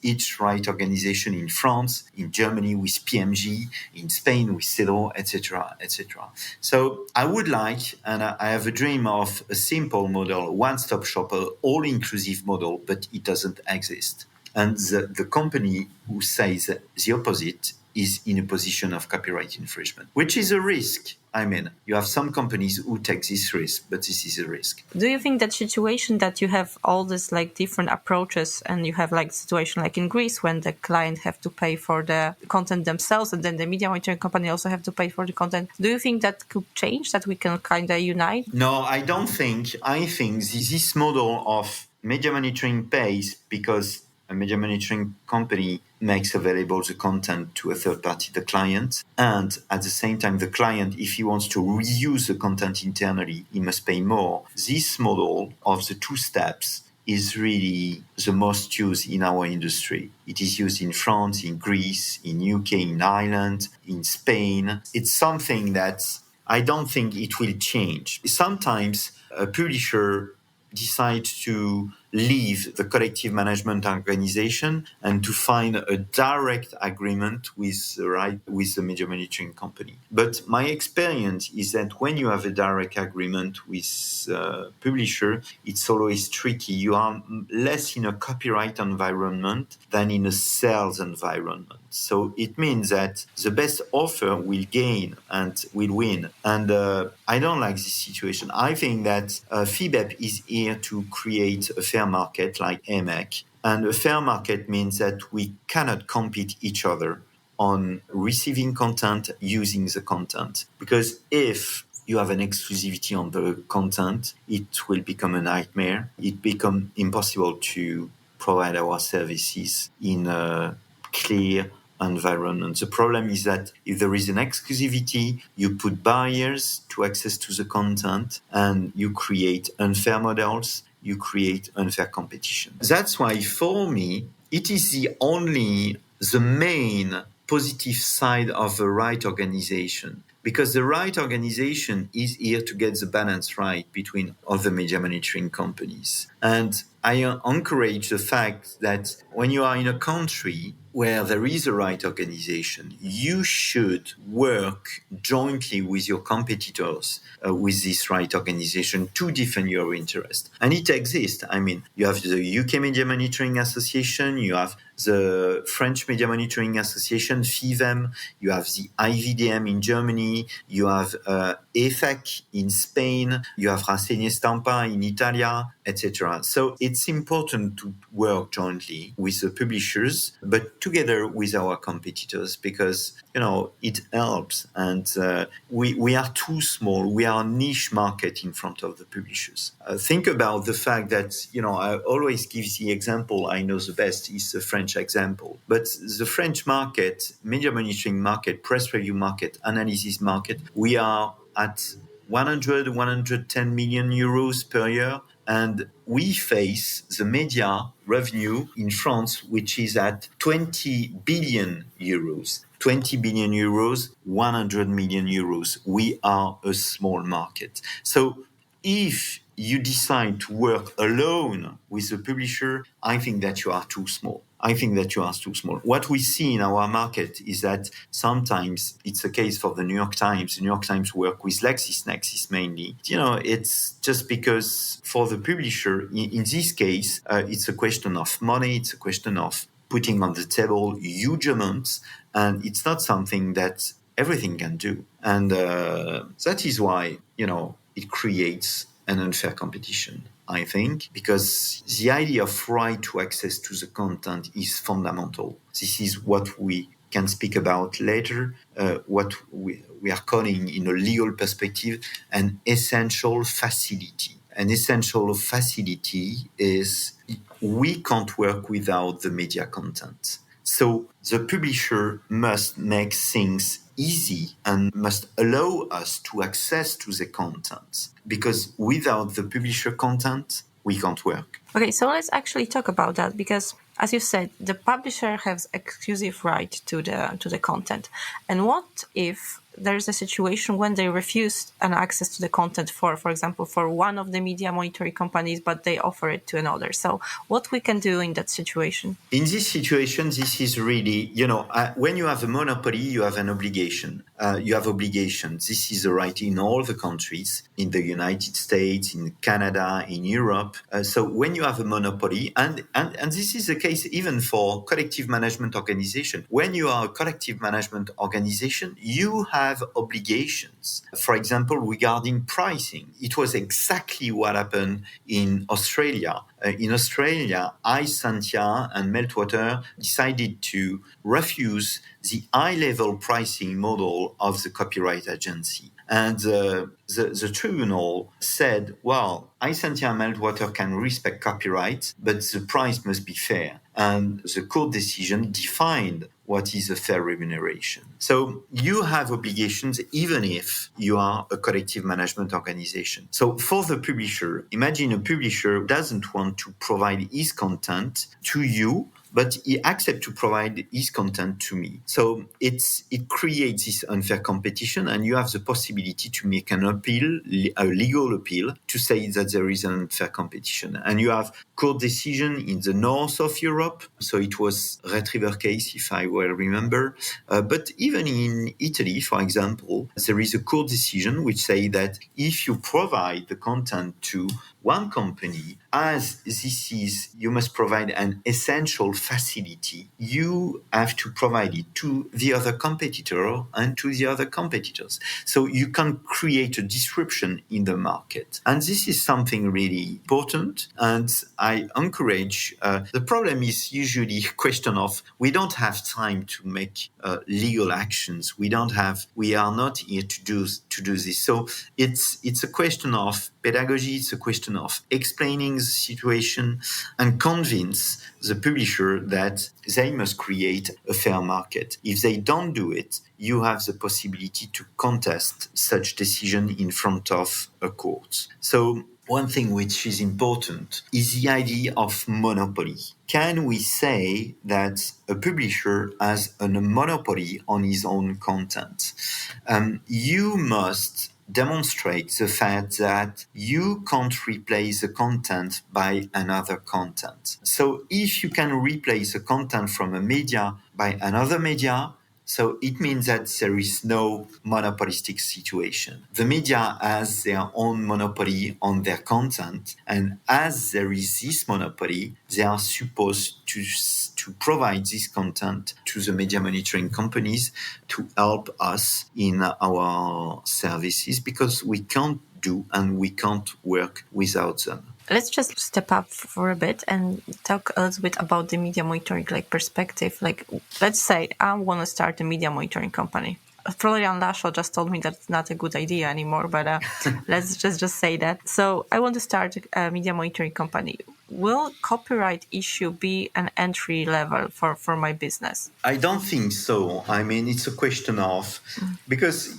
S3: each right organization in France, in Germany with PMG, in Spain with CEDO, etc., etc. So I would like, and I have a dream of a simple model, one-stop shop, all-inclusive model, but it doesn't exist. And the company who says the opposite is in a position of copyright infringement, which is a risk. I mean, you have some companies who take this risk, but this is a risk.
S4: Do you think that situation that you have all this like different approaches and you have like situation like in Greece when the client have to pay for the content themselves and then the media monitoring company also have to pay for the content? Do you think that could change, that we can kind of unite?
S3: No, I don't think. I think this model of media monitoring pays because a media monitoring company makes available the content to a third party, the client. And at the same time, the client, if he wants to reuse the content internally, he must pay more. This model of the two steps is really the most used in our industry. It is used in France, in Greece, in UK, in Ireland, in Spain. It's something that I don't think it will change. Sometimes a publisher decides to leave the collective management organization and to find a direct agreement with the media monitoring company. But my experience is that when you have a direct agreement with a publisher, it's always tricky. You are less in a copyright environment than in a sales environment. So it means that the best offer will gain and will win. And I don't like this situation. I think that FIBEP is here to create a fair market like EMEC. And a fair market means that we cannot compete each other on receiving content, using the content. Because if you have an exclusivity on the content, it will become a nightmare. It becomes impossible to provide our services in a clear environment. The problem is that if there is an exclusivity, you put barriers to access to the content and you create unfair models, you create unfair competition. That's why for me, it is the main positive side of the right organization. Because the right organization is here to get the balance right between all the media monitoring companies. And I encourage the fact that when you are in a country where there is a right organization, you should work jointly with your competitors with this right organization to defend your interest. And it exists. I mean, you have the UK Media Monitoring Association, you have the French Media Monitoring Association, FIVEM, you have the IVDM in Germany, you have EFEC in Spain, you have Rassegna Stampa in Italia, etc. So it's important to work jointly with the publishers, but together with our competitors, because it helps. And we are too small. We are a niche market in front of the publishers. Think about the fact that I always give the example I know the best is the French example. But the French market, media monitoring market, press review market, analysis market, we are at 110 million euros per year. And we face the media revenue in France, which is at 20 billion euros. 20 billion euros, 100 million euros. We are a small market. So if you decide to work alone with a publisher, I think that you are too small. What we see in our market is that sometimes it's a case for the New York Times. The New York Times work with LexisNexis mainly. It's just because for the publisher, in this case, it's a question of money. It's a question of putting on the table huge amounts. And it's not something that everything can do. And that is why, it creates an unfair competition, I think, because the idea of right to access to the content is fundamental. This is what we can speak about later, what we are calling in a legal perspective an essential facility. An essential facility is we can't work without the media content. So the publisher must make things easy and must allow us to access to the content. Because without the publisher content, we can't work.
S4: Okay, so let's actually talk about that, because as you said, the publisher has exclusive right to the content. And what if there's a situation when they refuse an access to the content for example, for one of the media monitoring companies, but they offer it to another? So what we can do in that situation?
S3: In this situation, this is really, when you have a monopoly, you have an obligation. You have obligations. This is a right in all the countries, in the United States, in Canada, in Europe. So when you have a monopoly, and this is the case even for collective management organization. When you are a collective management organization, you have obligations. For example, regarding pricing, it was exactly what happened in Australia. In Australia, Icentia and Meltwater decided to refuse the high-level pricing model of the copyright agency. And the tribunal said, well, Icentia and Meltwater can respect copyright, but the price must be fair. And the court decision defined what is a fair remuneration. So you have obligations even if you are a collective management organization. So for the publisher, imagine a publisher doesn't want to provide his content to you, but he accepts to provide his content to me. So it creates this unfair competition, and you have the possibility to make an appeal, a legal appeal, to say that there is an unfair competition. And you have court decision in the north of Europe. So it was Retriever case, if I well remember. But even in Italy, for example, there is a court decision which say that if you provide the content to one company, as this is, you must provide an essential facility, you have to provide it to the other competitor and to the other competitors. So you can create a disruption in the market. And this is something really important. And I encourage, the problem is usually a question of, we don't have time to make legal actions. We are not here to do this. So it's a question of pedagogy, it's a question of explaining the situation and convince the publisher that they must create a fair market. If they don't do it, you have the possibility to contest such decision in front of a court. So one thing which is important is the idea of monopoly. Can we say that a publisher has a monopoly on his own content? You must demonstrate the fact that you can't replace the content by another content. So if you can replace the content from a media by another media, so it means that there is no monopolistic situation. The media has their own monopoly on their content, and as there is this monopoly, they are supposed to provide this content to the media monitoring companies to help us in our services, because we can't do and we can't work without them.
S4: Let's just step up for a bit and talk a little bit about the media monitoring perspective. Let's say I want to start a media monitoring company. Florian Lasho just told me that's not a good idea anymore, but let's just say that. So I want to start a media monitoring company. Will copyright issue be an entry level for my business?
S3: I don't think so. I mean, it's a question of, because,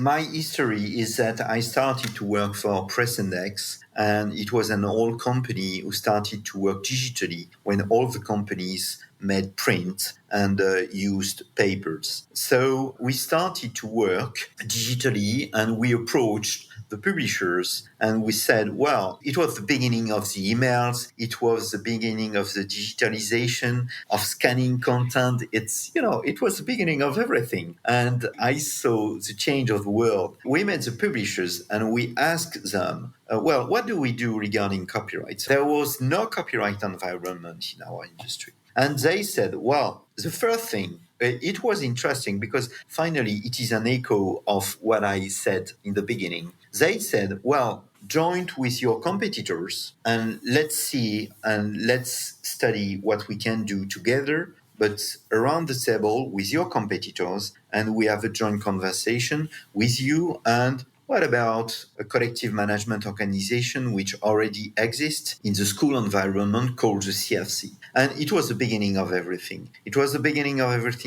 S3: my history is that I started to work for PressIndex, and it was an old company who started to work digitally when all the companies made print and used papers. So we started to work digitally, and we approached the publishers and we said, well, it was the beginning of the emails. It was the beginning of the digitalization of scanning content. It was the beginning of everything. And I saw the change of the world. We met the publishers and we asked them, well, what do we do regarding copyright? There was no copyright environment in our industry. And they said, well, the first thing, it was interesting because finally it is an echo of what I said in the beginning. They said, well, join with your competitors and let's see and let's study what we can do together, but around the table with your competitors, and we have a joint conversation with you. And what about a collective management organization which already exists in the school environment called the CFC? And it was the beginning of everything.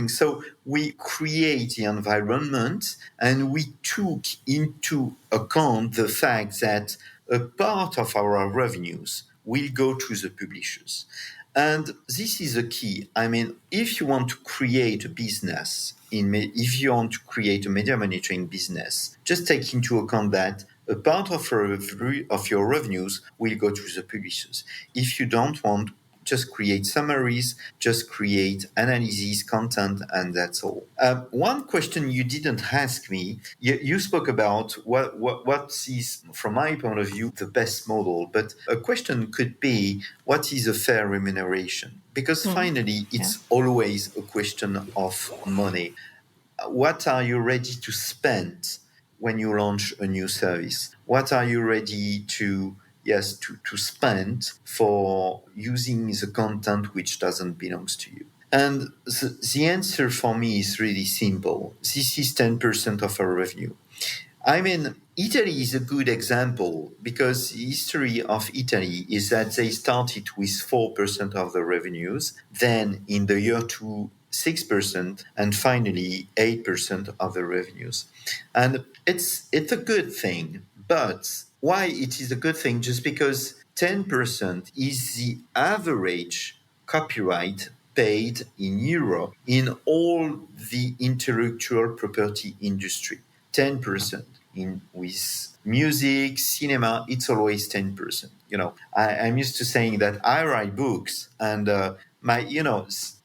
S3: So we create the environment and we took into account the fact that a part of our revenues will go to the publishers. And this is the key. I mean, if you want to create a business, if you want to create a media monitoring business, just take into account that a part of your revenues will go to the publishers. If you don't want, just create summaries, just create analysis, content, and that's all. One question you didn't ask me, you spoke about what is, from my point of view, the best model, but a question could be, what is a fair remuneration? Because finally, it's always a question of money. What are you ready to spend when you launch a new service? What are you ready to spend for using the content which doesn't belong to you? And the answer for me is really simple. This is 10% of our revenue. I mean, Italy is a good example because the history of Italy is that they started with 4% of the revenues, then in the year 2, 6%, and finally 8% of the revenues. And it's a good thing, but why it is a good thing? Just because 10% is the average copyright paid in Europe in all the intellectual property industry. 10% with music, cinema, it's always 10%. I'm used to saying that I write books and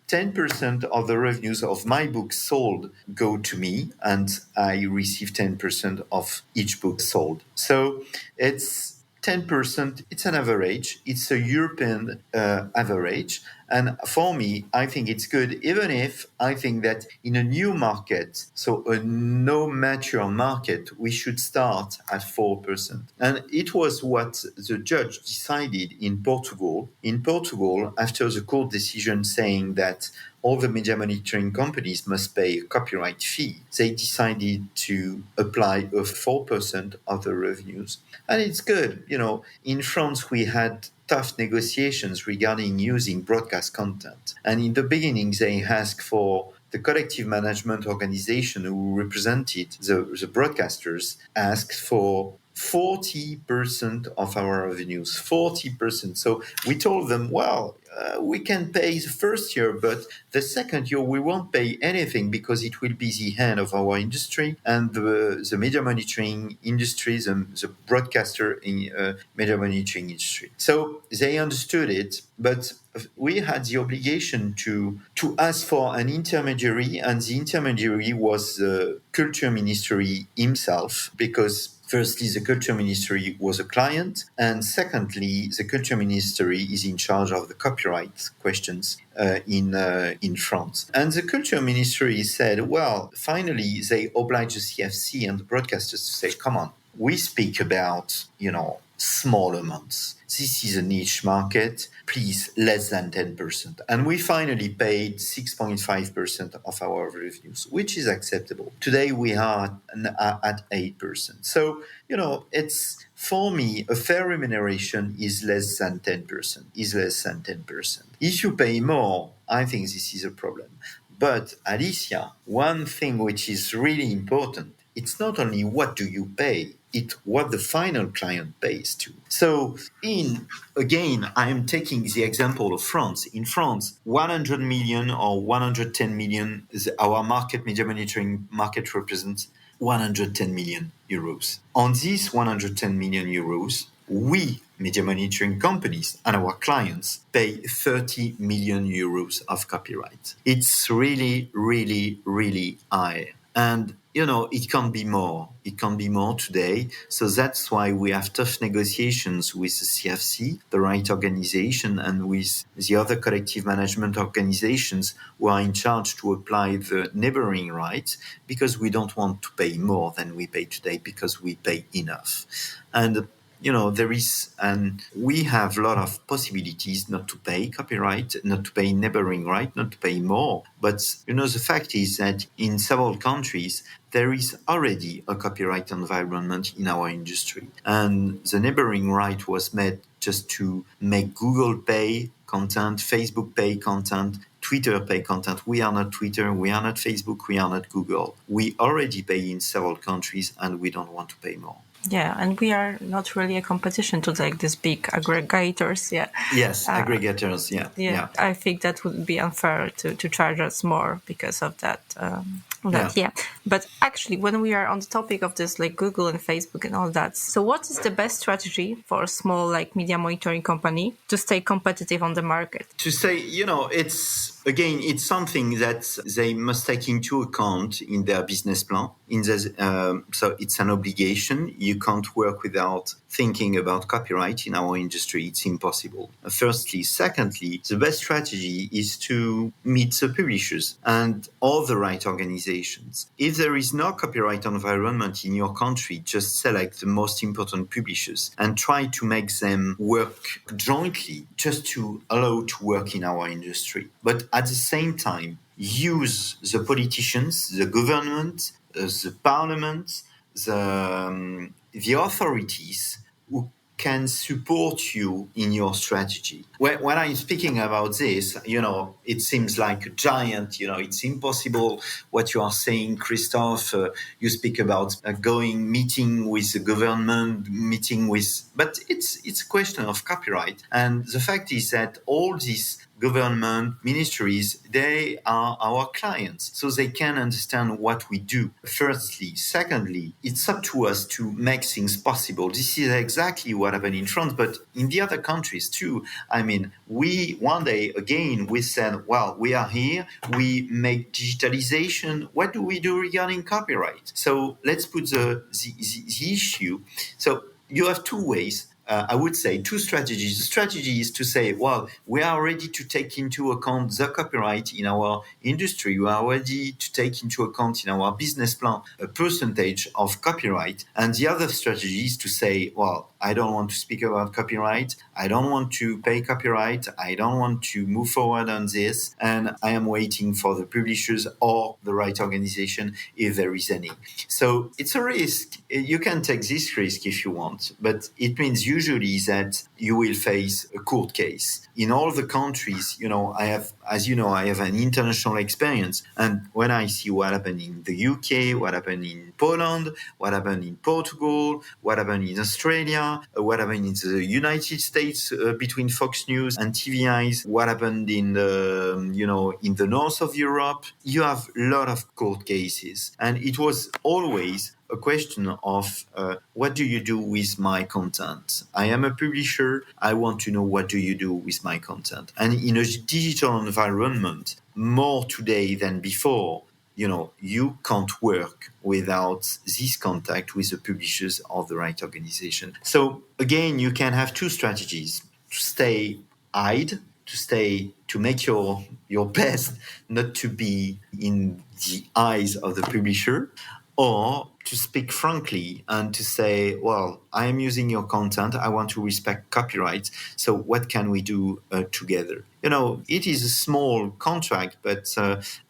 S3: 10% of the revenues of my books sold go to me, and I receive 10% of each book sold. So it's 10%, it's an average, it's a European average. And for me, I think it's good, even if I think that in a new market, so a no mature market, we should start at 4%. And it was what the judge decided in Portugal. In Portugal, after the court decision saying that all the media monitoring companies must pay a copyright fee, they decided to apply a 4% of the revenues. And it's good. In France, we had tough negotiations regarding using broadcast content. And in the beginning, they asked for the collective management organization who represented the broadcasters asked for 40% of our revenues, 40%. So we told them, we can pay the first year, but the second year we won't pay anything because it will be the end of our industry and the media monitoring industry, the broadcaster in media monitoring industry. So they understood it, but we had the obligation to ask for an intermediary, and the intermediary was the culture ministry himself, because firstly, the Culture Ministry was a client, and secondly, the Culture Ministry is in charge of the copyright questions in France. And the Culture Ministry said, finally, they obliged the CFC and the broadcasters to say, come on, we speak about, small amounts. This is a niche market, please, less than 10%. And we finally paid 6.5% of our revenues, which is acceptable. Today we are at 8%. So, it's, for me, a fair remuneration is less than 10%, If you pay more, I think this is a problem. But Alicia, one thing which is really important, it's not only what do you pay, it's what the final client pays to. So again, I am taking the example of France. In France, 100 million or 110 million, our media monitoring market represents 110 million euros. On these 110 million euros, we, media monitoring companies and our clients, pay 30 million euros of copyright. It's really, really, really high. And, it can be more. It can be more today. So that's why we have tough negotiations with the CFC, the right organization, and with the other collective management organizations who are in charge to apply the neighboring rights, because we don't want to pay more than we pay today, because we pay enough. And we have a lot of possibilities not to pay copyright, not to pay neighboring right, not to pay more. But, the fact is that in several countries, there is already a copyright environment in our industry. And the neighboring right was made just to make Google pay content, Facebook pay content, Twitter pay content. We are not Twitter, we are not Facebook, we are not Google. We already pay in several countries and we don't want to pay more.
S4: Yeah, and we are not really a competition to like these big aggregators. Yeah.
S3: Yes, aggregators. Yeah.
S4: I think that would be unfair to charge us more because of that.
S3: Yeah.
S4: But actually, when we are on the topic of this, like Google and Facebook and all that, so what is the best strategy for a small like media monitoring company to stay competitive on the market?
S3: To say, it's something that they must take into account in their business plan. So it's an obligation. You can't work without thinking about copyright in our industry. It's impossible. Firstly. Secondly, the best strategy is to meet the publishers and all the right organizations. If there is no copyright environment in your country, just select the most important publishers and try to make them work jointly just to allow to work in our industry. But at the same time, use the politicians, the government, the parliament, the authorities who can support you in your strategy. When I'm speaking about this, it seems like a giant, it's impossible what you are saying, Christophe. You speak about meeting with the government, but it's a question of copyright. And the fact is that all these government ministries, they are our clients, so they can understand what we do. Firstly. Secondly, it's up to us to make things possible. This is exactly what happened in France, but in the other countries too. I mean, one day again, we said, well, we are here, we make digitalization. What do we do regarding copyright? So let's put the issue. So you have two ways. I would say two strategies. The strategy is to say, well, we are ready to take into account the copyright in our industry. We are ready to take into account in our business plan a percentage of copyright. And the other strategy is to say, well, I don't want to speak about copyright. I don't want to pay copyright. I don't want to move forward on this. And I am waiting for the publishers or the right organization if there is any. So it's a risk. You can take this risk if you want, but it means usually that you will face a court case. In all the countries, I have an international experience. And when I see what happened in the UK, what happened in Poland, what happened in Portugal, what happened in Australia, what happened in the United States between Fox News and TVIs, what happened in the north of Europe, you have a lot of court cases. And it was always a question of what do you do with my content? I am a publisher. I want to know what do you do with my content. And in a digital environment, more today than before, you can't work without this contact with the publishers or the right organization. So again, you can have two strategies: to stay eyed, to make your best not to be in the eyes of the publisher, or to speak frankly and to say, well, I am using your content. I want to respect copyright. So what can we do together? It is a small contract, but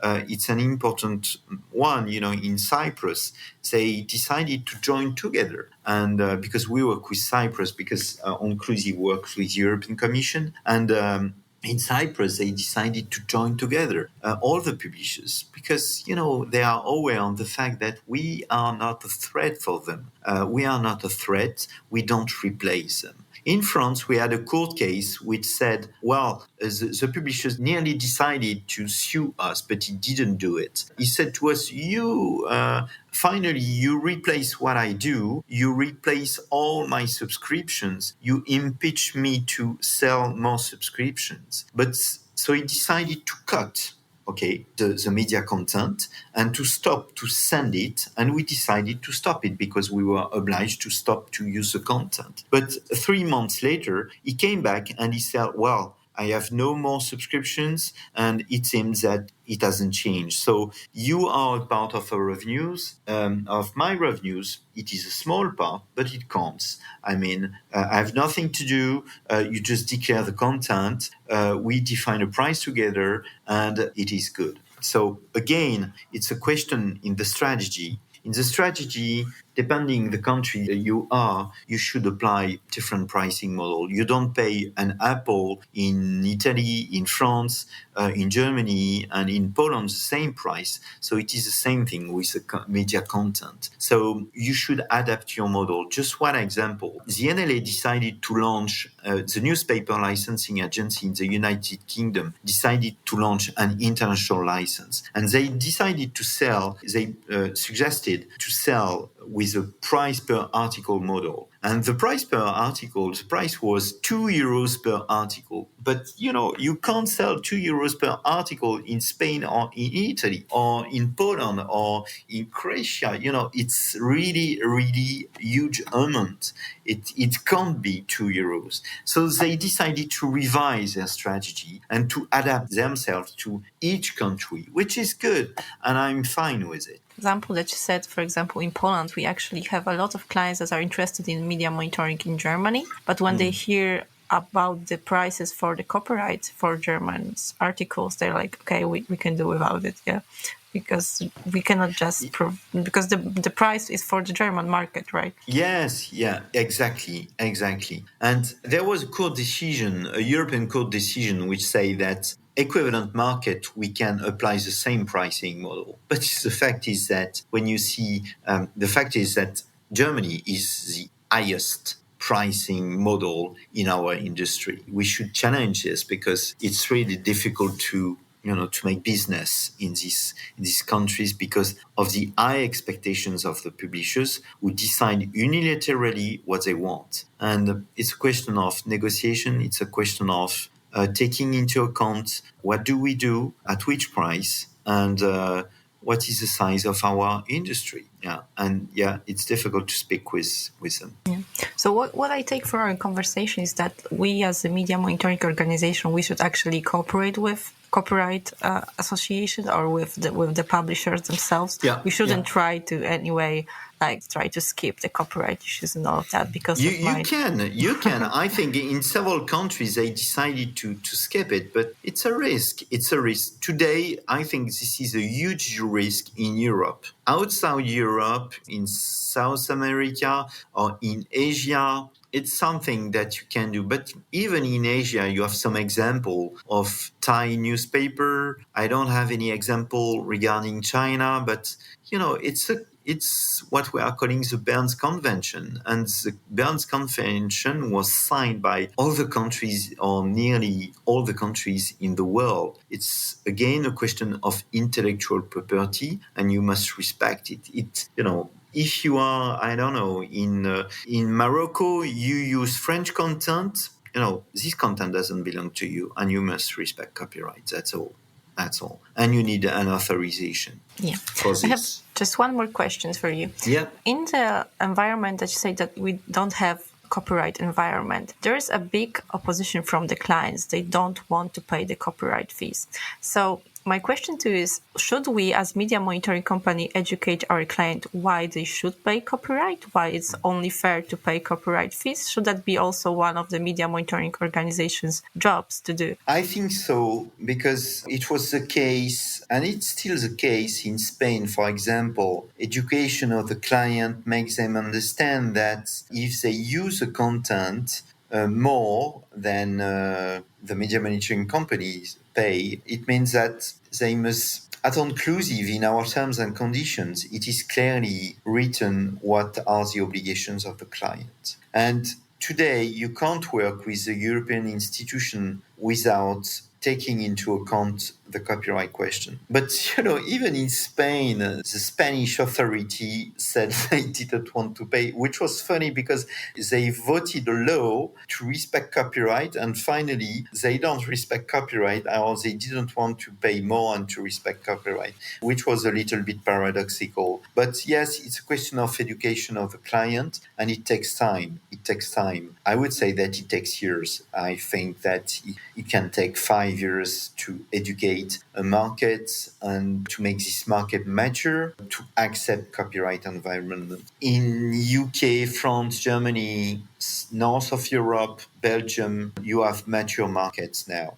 S3: it's an important one. In Cyprus, they decided to join together. And because we work with Cyprus, because Onclusive works with the European Commission, and in Cyprus, they decided to join together all the publishers because, they are aware of the fact that we are not a threat for them. We are not a threat. We don't replace them. In France, we had a court case which said, well, the publishers nearly decided to sue us, but he didn't do it. He said to us, finally, you replace what I do. You replace all my subscriptions. You impeach me to sell more subscriptions. But so he decided to cut the media content and to stop to send it. And we decided to stop it because we were obliged to stop to use the content. But 3 months later, he came back and he said, well, I have no more subscriptions, and it seems that it hasn't changed. So you are a part of our revenues, of my revenues. It is a small part, but it counts. I mean, I have nothing to do. You just declare the content. We define a price together, and it is good. So again, it's a question in the strategy. in the strategy, depending the country you are, you should apply different pricing model. You don't pay an Apple in Italy, in France, in Germany, and in Poland the same price. So it is the same thing with the media content. So you should adapt your model. Just one example: the NLA decided to launch the newspaper licensing agency in the United Kingdom decided to launch an international license, and they decided to sell. They suggested to sell with a price per article model. And the price per article, the price was €2 per article. But, you can't sell €2 per article in Spain or in Italy or in Poland or in Croatia. It's really, really huge amount. It can't be €2. So they decided to revise their strategy and to adapt themselves to each country, which is good. And I'm fine with it.
S4: Example that you said, for example, in Poland, we actually have a lot of clients that are interested in media monitoring in Germany. But when they hear about the prices for the copyright for German articles, they're like, okay, we can do without it. Yeah. Because we cannot just because the price is for the German market, right?
S3: Yes, yeah, exactly. And there was a European court decision, which say that equivalent market, we can apply the same pricing model. But the fact is that Germany is the highest pricing model in our industry. We should challenge this because it's really difficult to make business in these countries because of the high expectations of the publishers who decide unilaterally what they want. And it's a question of negotiation. It's a question of taking into account what do we do at which price and what is the size of our industry. It's difficult to speak with them.
S4: Yeah. So what I take from our conversation is that we as a media monitoring organization, we should actually cooperate with copyright association or with the publishers themselves. We shouldn't try to anyway try to skip the copyright issues and all of that because
S3: you can. I think in several countries they decided to skip it, but it's a risk. Today, I think this is a huge risk in Europe. Outside Europe, in South America or in Asia, it's something that you can do. But even in Asia, you have some example of Thai newspaper. I don't have any example regarding China, but it's what we are calling the Berne Convention. And the Berne Convention was signed by all the countries or nearly all the countries in the world. It's again a question of intellectual property and you must respect it. If you are, I don't know, in Morocco, you use French content, this content doesn't belong to you and you must respect copyright. That's all. And you need an authorization.
S4: Yeah.
S3: For this.
S4: I have just one more question for you.
S3: Yeah.
S4: In the environment that you say that we don't have copyright environment, there is a big opposition from the clients. They don't want to pay the copyright fees. So my question to you is, should we as media monitoring company educate our client why they should pay copyright, why it's only fair to pay copyright fees? Should that be also one of the media monitoring organizations' jobs to do?
S3: I think so, because it was the case, and it's still the case in Spain, for example. Education of the client makes them understand that if they use the content more than the media monitoring companies pay, it means that they must, at inclusive in our terms and conditions, it is clearly written what are the obligations of the client. And today, you can't work with the European institution without taking into account the copyright question. But, even in Spain, the Spanish authority said they didn't want to pay, which was funny because they voted a law to respect copyright, and finally, they don't respect copyright, or they didn't want to pay more and to respect copyright, which was a little bit paradoxical. But yes, it's a question of education of the client, and it takes time. I would say that it takes years. I think that it can take 5 years to educate a market and to make this market mature, to accept copyright environment. In UK, France, Germany, north of Europe, Belgium, you have mature markets now.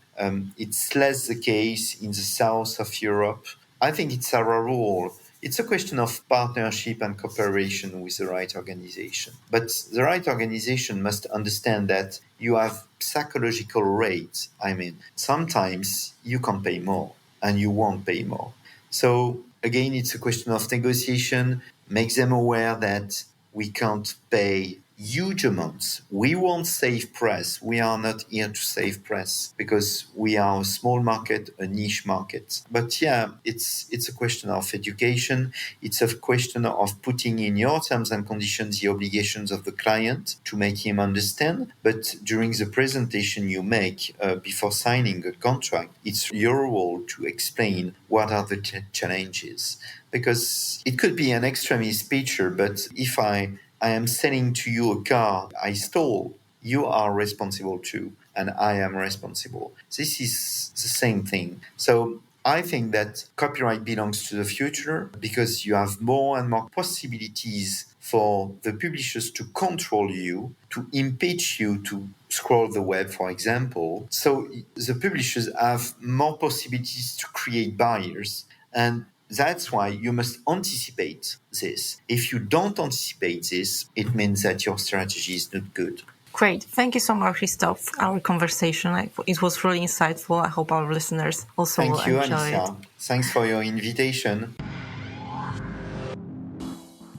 S3: It's less the case in the south of Europe. I think it's our role It's a question of partnership and cooperation with the right organization. But the right organization must understand that you have psychological rates. I mean, sometimes you can pay more and you won't pay more. So again, it's a question of negotiation. Make them aware that we can't pay huge amounts. We won't save press. We are not here to save press because we are a small market, a niche market. But yeah, it's a question of education. It's a question of putting in your terms and conditions the obligations of the client to make him understand. But during the presentation you make before signing a contract, it's your role to explain what are the challenges. Because it could be an extremist picture, but if I am selling to you a car I stole, you are responsible too, and I am responsible. This is the same thing. So I think that copyright belongs to the future because you have more and more possibilities for the publishers to control you, to impeach you, to scroll the web, for example. So the publishers have more possibilities to create barriers. And that's why you must anticipate this. If you don't anticipate this, it means that your strategy is not good.
S4: Great. Thank you so much, Christophe. Our conversation, it was really insightful. I hope our listeners also will enjoy it.
S3: Thank you, Anissa. Thanks for your invitation.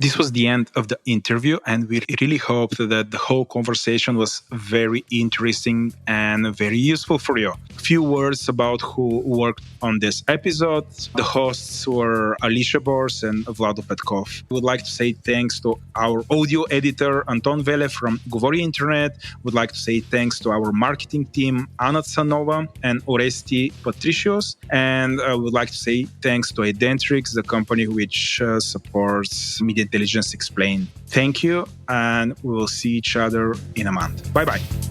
S1: This was the end of the interview, and we really hope that the whole conversation was very interesting and very useful for you. A few words about who worked on this episode. The hosts were Alicia Bors and Vlado Petkov. We would like to say thanks to our audio editor, Anton Vele from Govori Internet. We would like to say thanks to our marketing team, Anna Tsanova and Oresti Patricios. And I would like to say thanks to Identrix, the company which supports Media Intelligence Explained. Thank you, and we will see each other in a month. Bye-bye.